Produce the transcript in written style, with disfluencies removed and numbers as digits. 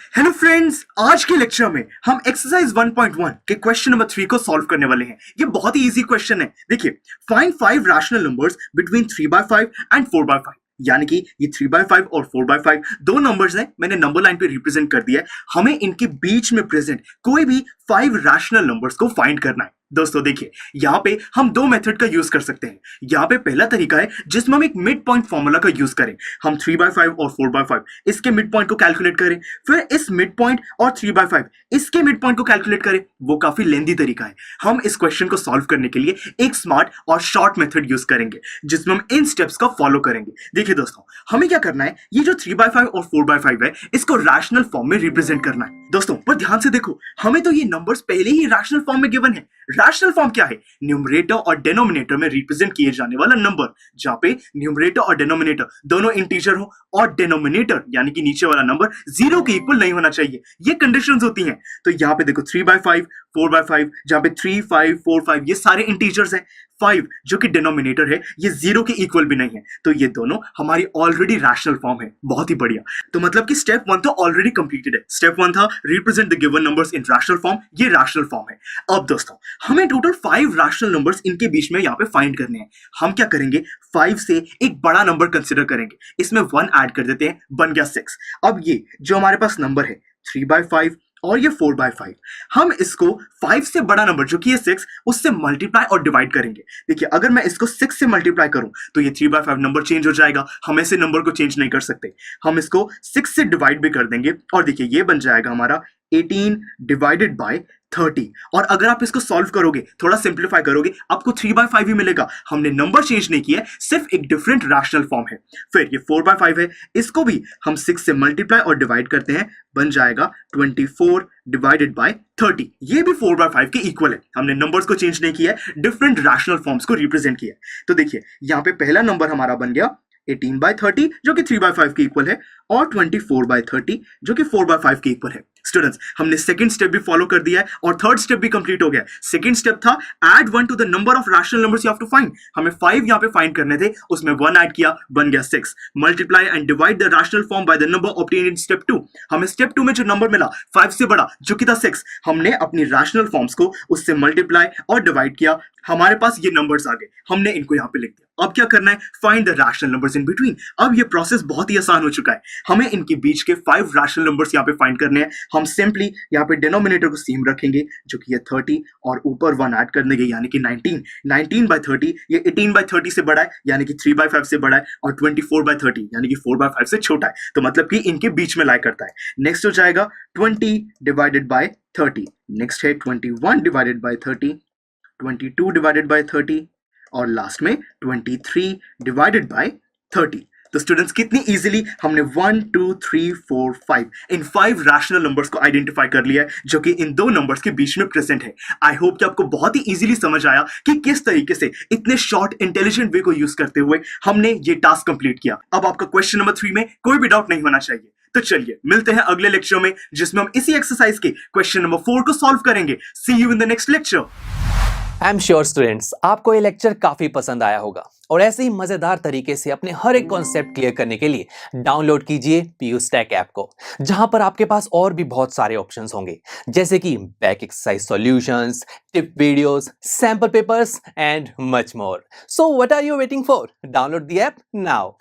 Hello friends, आज के lecture में हम एक्सरसाइज 1.1 के क्वेश्चन नंबर 3 को सॉल्व करने वाले हैं। ये बहुत ही इजी क्वेश्चन है। देखिए, find 5 rational numbers between 3/5 and 4/5। यानी कि ये 3/5 और 4/5 दो नंबर्स हैं। मैंने नंबर लाइन पे रिप्रेजेंट कर दिया है। हमें इनके बीच में प्रेजेंट कोई भी 5 रैशनल नंबर्स को फाइंड करना है। दोस्तों देखिए, यहाँ पे हम दो मेथड का यूज कर सकते हैं। यहाँ पे पहला तरीका है जिसमें हम एक मिड पॉइंट फॉर्मूला का यूज करें। हम 3/5 और 4/5 इसके मिड पॉइंट को कैलकुलेट करें, फिर इस मिड पॉइंट और 3/5 इसके मिड पॉइंट को कैलकुलेट करें। वो काफी लेंदी तरीका है। हम इस क्वेश्चन को सॉल्व करने के लिए एक स्मार्ट और शॉर्ट मेथड यूज करेंगे जिसमें हम इन स्टेप्स का फॉलो करेंगे। देखिए दोस्तों, हमें क्या करना है, ये जो 3/5 और 4/5 है इसको रैशनल फॉर्म में रिप्रेजेंट करना है। दोस्तों पर ध्यान से देखो, हमें तो ये नंबर्स पहले ही रैशनल फॉर्म में गिवन है। रैशनल फॉर्म क्या है? न्यूमरेटर और डिनोमिनेटर में रिप्रेजेंट किए जाने वाला नंबर, जहां पे न्यूमरेटर और डिनोमिनेटर दोनों इंटीजर हो और डिनोमिनेटर यानी कि नीचे वाला नंबर 0 के इक्वल नहीं होना चाहिए। ये कंडीशंस होती हैं। तो यहाँ पे देखो 3/5 4/5, जहां पे 3 5 4 5 ये सारे इंटीजर्स हैं। 5 जो कि डिनोमिनेटर है ये 0 के इक्वल भी नहीं है। तो ये दोनों हमारी ऑलरेडी रैशनल फॉर्म है। बहुत ही बढ़िया। तो मतलब कि स्टेप 1 तो ऑलरेडी कंप्लीटेड है। स्टेप 1 था represent the given numbers in rational form. ये रैशनल फॉर्म है। अब दोस्तों, हमें टोटल 5 रैशनल नंबर्स इनके बीच में यहाँ पे फाइंड करने हैं। हम क्या करेंगे, 5 से एक बड़ा नंबर कंसिडर करेंगे, इसमें 1 ऐड कर देते हैं, बन गया 6। अब ये जो हमारे पास नंबर है 3/5 और ये 4/5, हम इसको 5 से बड़ा नंबर जो कि ये 6 उससे मल्टीप्लाई और डिवाइड करेंगे। देखिए, अगर मैं इसको 6 से मल्टीप्लाई करूं तो ये 3/5 नंबर चेंज हो जाएगा। हम ऐसे नंबर को चेंज नहीं कर सकते। हम इसको 6 से डिवाइड भी कर देंगे और देखिए ये बन जाएगा हमारा 18 डिवाइडेड बाय 30। और अगर आप इसको सॉल्व करोगे, थोड़ा सिंप्लीफाई करोगे, आपको 3/5 ही मिलेगा। हमने नंबर चेंज नहीं किया, सिर्फ एक डिफरेंट रैशनल फॉर्म है। फिर ये 4/5 है, इसको भी हम 6 से मल्टीप्लाई और डिवाइड करते हैं, बन जाएगा 24 डिवाइडेड बाय 30। ये भी 4/5 के इक्वल है। हमने नंबर्स को चेंज नहीं किया, डिफरेंट रैशनल फॉर्म्स को रिप्रेजेंट किया। तो देखिए यहाँ पे पहला नंबर हमारा बन गया 18/30 जो कि 3/5 के इक्वल है, और 24/30 जो कि 4/5 के इक्वल है। स्टूडेंट्स, हमने सेकंड स्टेप भी फॉलो कर दिया है और थर्ड स्टेप भी कंप्लीट हो गया। सेकंड स्टेप था add 1 to the number of rational numbers you have to find. हमें 5 यहां पे फाइंड करने थे, उसमें 1 ऐड किया, बन गया 6। Multiply and divide the rational form by the number obtained in step 2। हमें स्टेप 2 में जो नंबर मिला 5 से बड़ा जो कि था 6, हमने अपनी रैशनल फॉर्म्स को उससे मल्टीप्लाई और डिवाइड किया, हमारे पास ये नंबर्स आ गए, हमने इनको यहां पे लिख दिया। अब क्या करना है, find the rational numbers in between. अब ये प्रोसेस बहुत ही आसान हो चुका है। हमें इनके बीच के 5 रैशनल नंबर्स यहाँ पे फाइंड करने हैं। हम सिंपली यहाँ पे डिनोमिनेटर को सेम रखेंगे जो कि ये 30, और ऊपर 1 ऐड कर देंगे यानी कि 19। 19/30 ये 18/30 से बड़ा है यानी कि 3/5 से बड़ा है, और 24/30 यानी कि 4/5 से छोटा है। तो मतलब कि इनके बीच में लाई करता है। नेक्स्ट हो जाएगा 20 डिवाइडेड बाय 30। नेक्स्ट है 21 डिवाइडेड बाय 30, 22 डिवाइडेड बाय 30, और लास्ट में 23 डिवाइडेड बाय 30। तो स्टूडेंट्स, कितनी इजीली हमने 1 2 3 4 5 इन 5 रैशनल नंबर्स को आइडेंटिफाई कर लिया है जो कि इन दो नंबर्स के बीच में प्रेजेंट है। आई होप कि आपको बहुत ही इजीली समझ आया कि किस तरीके से इतने शॉर्ट इंटेलिजेंट वे को यूज करते हुए हमने ये टास्क कंप्लीट किया। अब आपका क्वेश्चन नंबर 3 में कोई भी डाउट नहीं होना चाहिए। तो चलिए मिलते हैं अगले लेक्चर में, जिसमें हम इसी एक्सरसाइज के क्वेश्चन नंबर 4 को सॉल्व करेंगे। See you in the next lecture. I am sure students, आपको ये लेक्चर काफी पसंद आया होगा और ऐसे ही मजेदार तरीके से अपने हर एक कॉन्सेप्ट क्लियर करने के लिए डाउनलोड कीजिए PUStack ऐप को, जहां पर आपके पास और भी बहुत सारे ऑप्शंस होंगे, जैसे कि back exercise solutions, tip videos, sample papers and much more. So what are you waiting for? Download the app now.